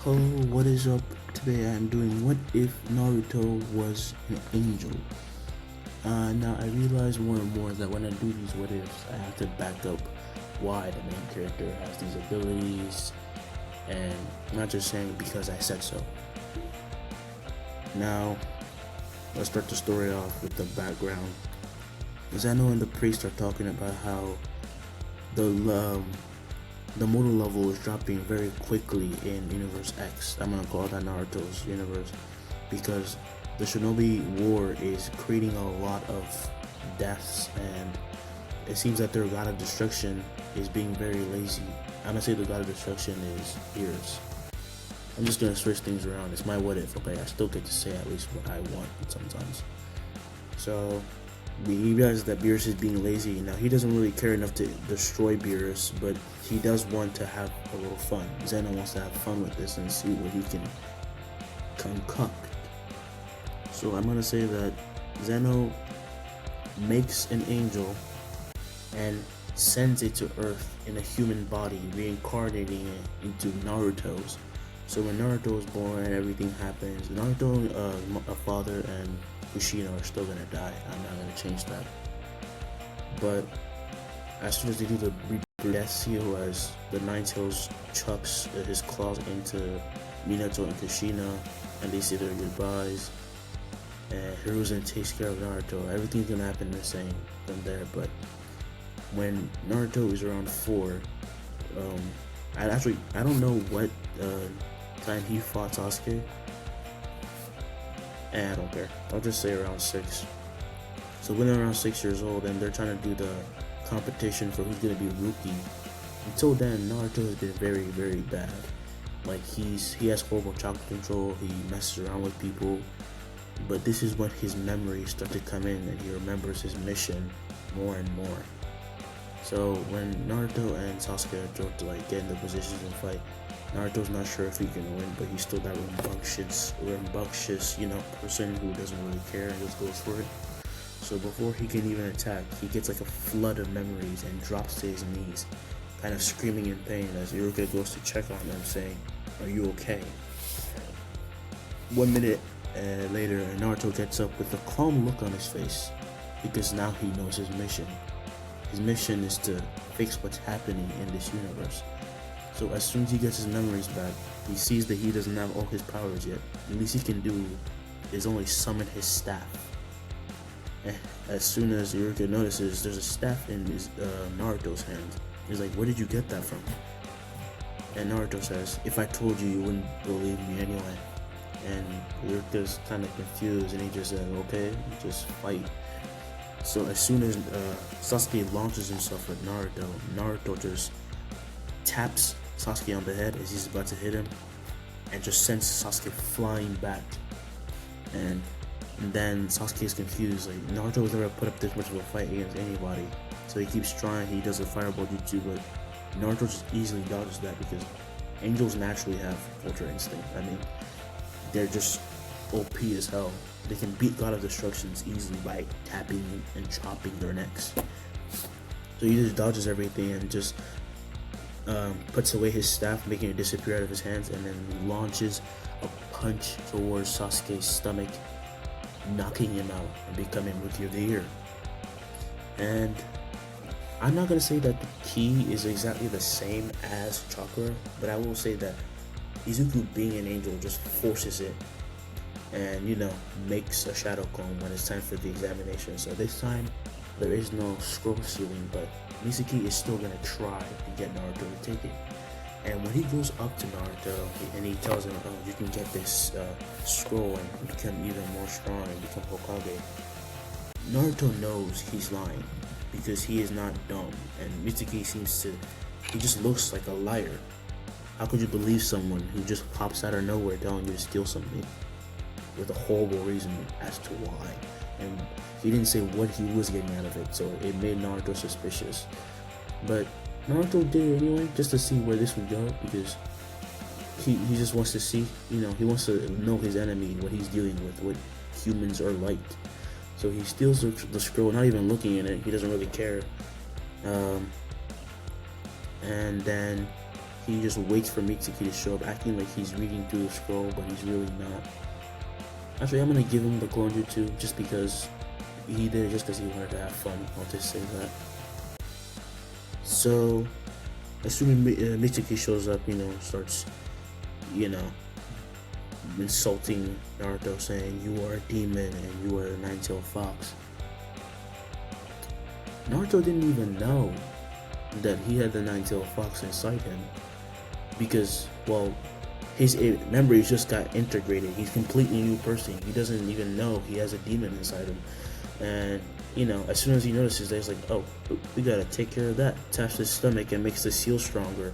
Hello, what is up? Today I'm doing What If Naruto Was an Angel? Now I realize more and more that when I do these what ifs, I have to back up why the main character has these abilities, and not just saying because I said so. Now, let's start the story off with the background. Zeno and the priest are talking about how the motor level is dropping very quickly in Universe X. I'm gonna call that Naruto's universe because the Shinobi War is creating a lot of deaths, and it seems that their god of destruction is being very lazy. I'm gonna say the god of destruction is Beerus. I'm just gonna switch things around. It's my what if, okay? I still get to say at least what I want sometimes. So he realizes that Beerus is being lazy. Now he doesn't really care enough to destroy Beerus, but he does want to have a little fun. Zeno wants to have fun with this and see what he can concoct. So I'm gonna say that Zeno makes an angel and sends it to Earth in a human body, reincarnating it into Naruto's. So when Naruto was born and everything happens, Naruto, a father, and Kushina are still gonna die. I'm not gonna change that. But as soon as they do the death seal, as the Nine Tails chucks his claws into Minato and Kushina, and they say their goodbyes, and Hiruzen takes care of Naruto, everything's gonna happen the same from there. But when Naruto is around 4, I don't know what time he fought Sasuke. And I don't care. I'll just say around 6. So when they're around 6 years old and they're trying to do the competition for who's gonna be rookie, until then Naruto has been very, very bad. Like he has horrible chakra control. He messes around with people. But this is when his memories start to come in and he remembers his mission more and more. So when Naruto and Sasuke are to like get in the positions and fight, Naruto's not sure if he can win, but he's still that rambunctious, person who doesn't really care and just goes for it. So before he can even attack, he gets like a flood of memories and drops to his knees, kind of screaming in pain as Iruka goes to check on him, saying, "Are you okay?" 1 minute later, Naruto gets up with a calm look on his face because now he knows his mission. His mission is to fix what's happening in this universe. So as soon as he gets his memories back, he sees that he doesn't have all his powers yet. The least he can do is only summon his staff. And as soon as Iruka notices there's a staff in Naruto's hand, he's like, "Where did you get that from?" And Naruto says, "If I told you, you wouldn't believe me anyway." And Iruka's kind of confused, and he just says, "Okay, just fight." So as soon as Sasuke launches himself at Naruto, Naruto just taps Sasuke on the head as he's about to hit him and just sends Sasuke flying back. And then Sasuke is confused. Like, Naruto was never put up this much of a fight against anybody. So he keeps trying. He does a fireball jutsu, but Naruto just easily dodges that because angels naturally have ultra instinct. I mean, they're just OP as hell. They can beat God of Destructions easily by tapping and chopping their necks. So he just dodges everything and just puts away his staff, making it disappear out of his hands, and then launches a punch towards Sasuke's stomach, knocking him out and becoming Rookie of the Year. And I'm not going to say that the ki is exactly the same as chakra, but I will say that Izuku, being an angel, just forces it and, makes a shadow clone when it's time for the examination. So this time, there is no scroll ceiling, but Mizuki is still going to try to get Naruto to take it. And when he goes up to Naruto and he tells him, "Oh, you can get this scroll and become even more strong and become Hokage," Naruto knows he's lying because he is not dumb, and Mizuki he just looks like a liar. How could you believe someone who just pops out of nowhere telling you to steal something with a horrible reason as to why? And he didn't say what he was getting out of it, so it made Naruto suspicious. But Naruto did it anyway, just to see where this would go, because he just wants to see, he wants to know his enemy, what he's dealing with, what humans are like. So he steals the scroll, not even looking at it. He doesn't really care. And then he just waits for Mitsuki to show up, acting like he's reading through the scroll, but he's really not. Actually, I'm gonna give him the clone jutsu just because he did it just because he wanted to have fun. I'll just say that. So, as soon as Mitsuki shows up, starts, insulting Naruto, saying, "You are a demon and you are a nine-tailed fox." Naruto didn't even know that he had the nine-tailed fox inside him because, well, his memories just got integrated. He's a completely new person. He doesn't even know he has a demon inside him. And, as soon as he notices that, he's like, oh, we gotta take care of that. Taps his stomach and makes the seal stronger.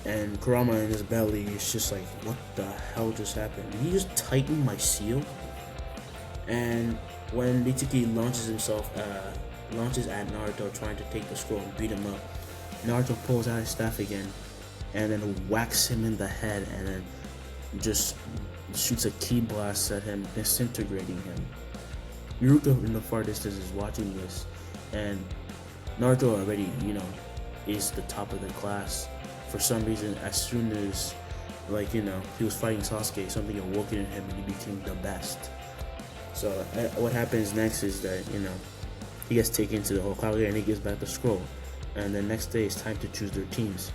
And Kurama in his belly is just like, what the hell just happened? Did he just tighten my seal? And when Mitsuki launches at Naruto trying to take the scroll and beat him up, Naruto pulls out his staff again and then whacks him in the head and then just shoots a ki blast at him, disintegrating him. Miruko in the far distance is watching this, and Naruto already, is the top of the class. For some reason, as soon as, he was fighting Sasuke, something awoken in him and he became the best. So, what happens next is that, he gets taken to the Hokage and he gives back the scroll. And the next day, it's time to choose their teams.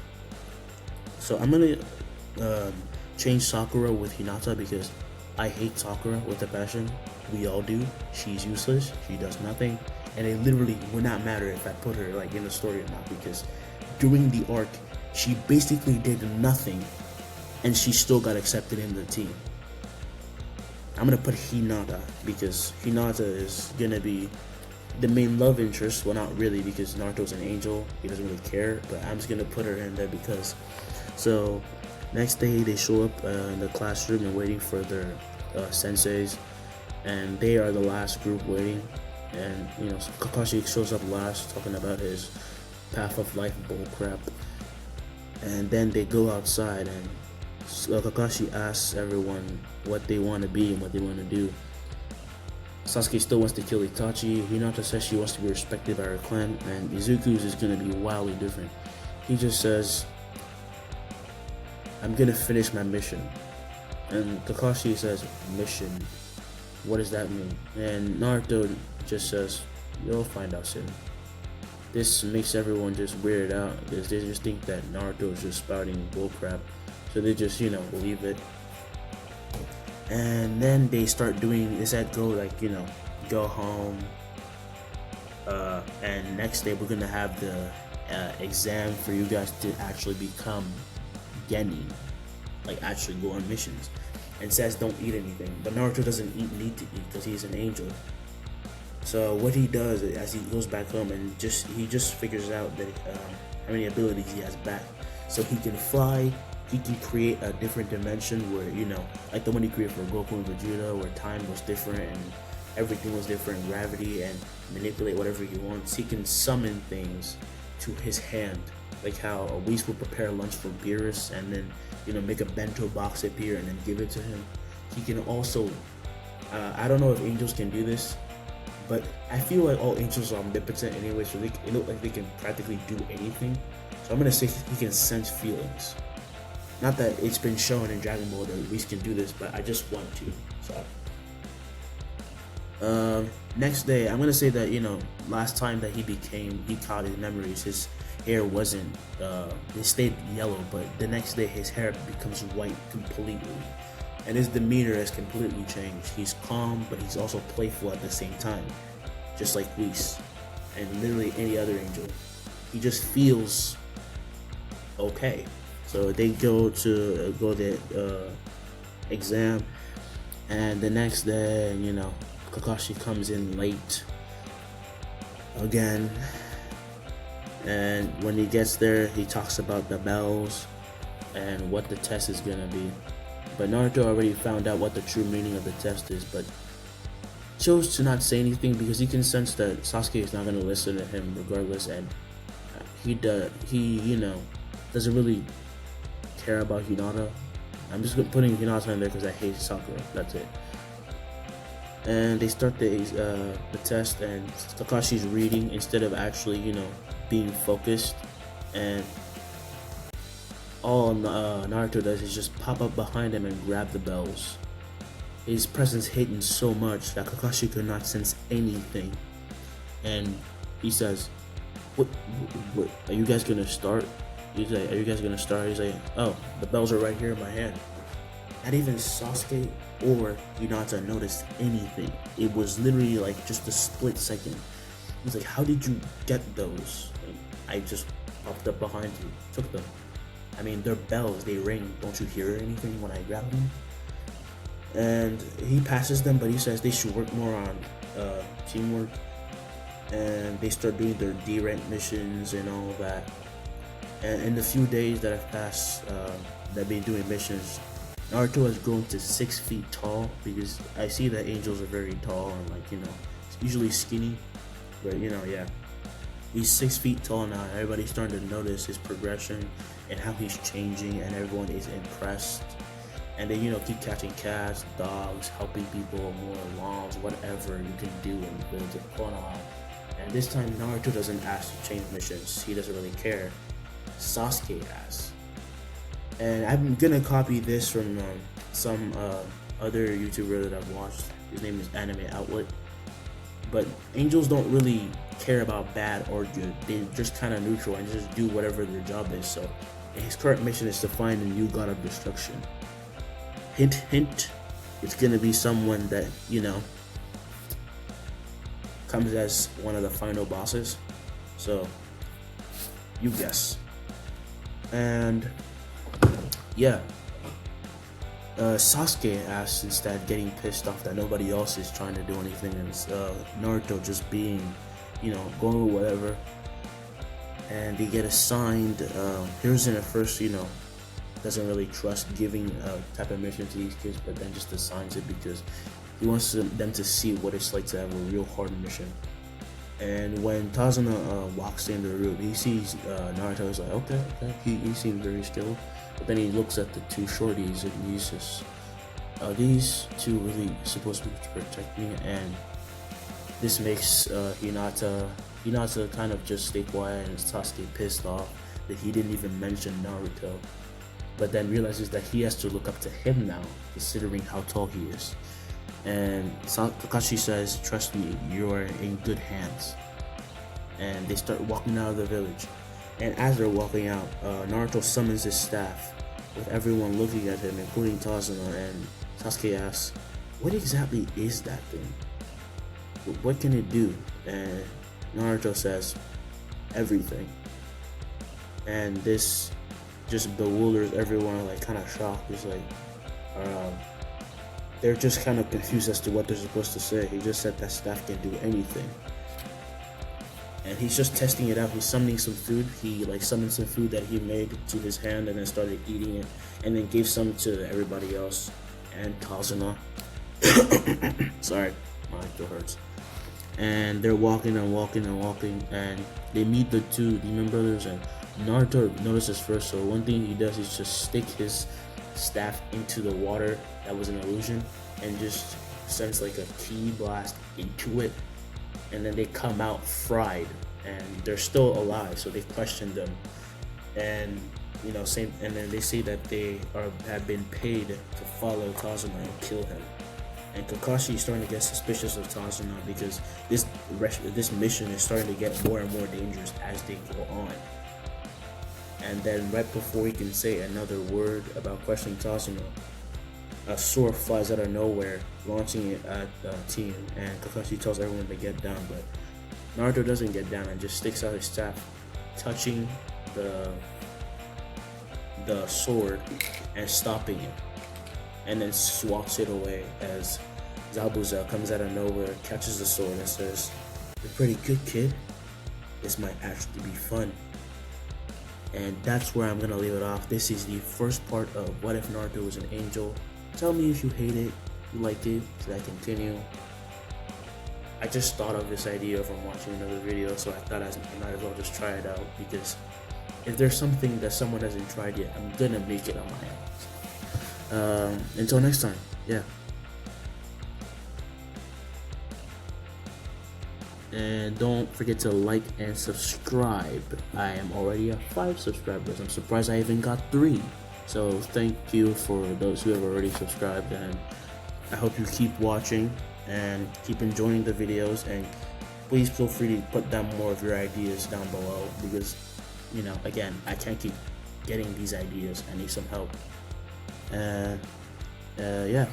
So, I'm gonna change Sakura with Hinata because I hate Sakura with a passion. We all do. She's useless. She does nothing. And it literally would not matter if I put her in the story or not, because during the arc, she basically did nothing and she still got accepted in the team. I'm gonna put Hinata because Hinata is gonna be the main love interest. Well, not really, because Naruto's an angel. He doesn't really care, but I'm just gonna put her in there because. So, next day they show up in the classroom and waiting for their senseis, and they are the last group waiting. And Kakashi shows up last, talking about his path of life bullcrap. And then they go outside, and Kakashi asks everyone what they want to be and what they want to do. Sasuke still wants to kill Itachi. Hinata says she wants to be respected by her clan, and Izuku's is going to be wildly different. He just says, I'm going to finish my mission. And Kakashi says, mission? What does that mean? And Naruto just says, you'll find out soon. This makes everyone just weirded out because they just think that Naruto is just spouting bullcrap. So they just, believe it. And then they start doing, they said go home. And next day we're gonna have the exam for you guys to actually become Genin. Actually go on missions. And says don't eat anything. But Naruto doesn't need to eat because he's an angel. So what he does as he goes back home and he just figures out that how many abilities he has back. So he can fly, he can create a different dimension where, like the one he created for Goku and Vegeta, where time was different and everything was different, gravity, and manipulate whatever he wants. He can summon things to his hand, like how Whis will prepare lunch for Beerus and then, make a bento box appear and then give it to him. He can also, I don't know if angels can do this, but I feel like all angels are omnipotent anyway, so they look like they can practically do anything. So I'm gonna say he can sense feelings. Not that it's been shown in Dragon Ball that Whis can do this, but I just want to. So next day, I'm gonna say that last time that he caught his memories, his hair wasn't it stayed yellow, but the next day his hair becomes white completely. And his demeanor has completely changed. He's calm, but he's also playful at the same time. Just like Whis and literally any other angel. He just feels okay. So they go to the exam, and the next day, Kakashi comes in late again. And when he gets there, he talks about the bells and what the test is gonna be. But Naruto already found out what the true meaning of the test is, but chose to not say anything because he can sense that Sasuke is not going to listen to him regardless, and he doesn't really care about Hinata. I'm just putting Hinata in there because I hate Sakura. That's it. And they start the test, and Kakashi's reading instead of actually being focused, and all Naruto does is just pop up behind him and grab the bells. His presence hidden so much that Kakashi could not sense anything. And he says, what are you guys gonna start? He's like, are you guys gonna start? He's like, oh, the bells are right here in my hand. Not even Sasuke or Hinata noticed anything. It was literally like just a split second. He's like, how did you get those? Like, I just popped up behind you, took them. I mean, they're bells, they ring. Don't you hear anything when I grab them? And he passes them, but he says they should work more on teamwork. And they start doing their D-rank missions and all of that. And in the few days that have passed, that been doing missions, Naruto has grown to 6 feet tall, because I see that angels are very tall and, like, you know, usually skinny, but you know, yeah, he's 6 feet tall now. Everybody's starting to notice his progression and how he's changing, and everyone is impressed. And they, you know, keep catching cats, dogs, helping people, more alarms, whatever you can do and build it on. And this time Naruto doesn't ask to change missions. He doesn't really care. Sasuke asks. And I'm gonna copy this from some other YouTuber that I've watched. His name is Anime Outlet. But angels don't really care about bad or good. They're just kind of neutral and just do whatever their job is. So his current mission is to find a new god of destruction. Hint, hint. It's gonna be someone that, you know, comes as one of the final bosses. So you guess. And yeah, Sasuke asks, instead, getting pissed off that nobody else is trying to do anything, and Naruto just being, you know, going with whatever. And they get assigned. Hiruzen at first, you know, doesn't really trust giving a type of mission to these kids, but then just assigns it because he wants them to see what it's like to have a real hard mission. And when Tazuna walks in the room, he sees Naruto. He's like, okay. He seems very skilled. But then he looks at the two shorties and he's just, are these two really supposed to protect me? And this makes Hinata kind of just stay quiet, and Sasuke pissed off that he didn't even mention Naruto. But then realizes that he has to look up to him now, considering how tall he is. And Kakashi says, trust me, you are in good hands. And they start walking out of the village. And as they're walking out, Naruto summons his staff, with everyone looking at him, including Tazuna. And Sasuke asks, what exactly is that thing? What can it do? And Naruto says, everything. And this just bewilders everyone, like kind of shocked. It's like, they're just kind of confused as to what they're supposed to say. He just said that staff can do anything. And he's just testing it out. He's summoning some food. He like summoned some food that he made to his hand and then started eating it, and then gave some to everybody else and Tazuna. Sorry, my throat hurts. And they're walking and walking and walking, and they meet the two demon brothers, and Naruto notices first. So one thing he does is just stick his staff into the water that was an illusion and just sends like a ki blast into it, and then they come out fried, and they're still alive. So they question them, and you know, same, and then they say that they have been paid to follow Tazuna and kill him. And Kakashi is starting to get suspicious of Tazuna because this mission is starting to get more and more dangerous as they go on. And then right before he can say another word about questioning Tazuna, a sword flies out of nowhere, launching it at the team, and Kakashi tells everyone to get down, but Naruto doesn't get down and just sticks out his staff, touching the sword and stopping it, and then swats it away as Zabuza comes out of nowhere, catches the sword and says, "You're pretty good, kid. This might actually be fun." And that's where I'm gonna leave it off. This is the first part of What If Naruto Was an Angel. Tell me if you hate it, you like it, should I continue? I just thought of this idea from watching another video, so I thought I might as well just try it out, because if there's something that someone hasn't tried yet, I'm gonna make it on my own. Until next time, yeah. and don't forget to like and subscribe. I am already at 5 subscribers. I'm surprised I even got 3. So thank you for those who have already subscribed, and I hope you keep watching and keep enjoying the videos, and please feel free to put down more of your ideas down below, because again, I can't keep getting these ideas. I need some help. And yeah.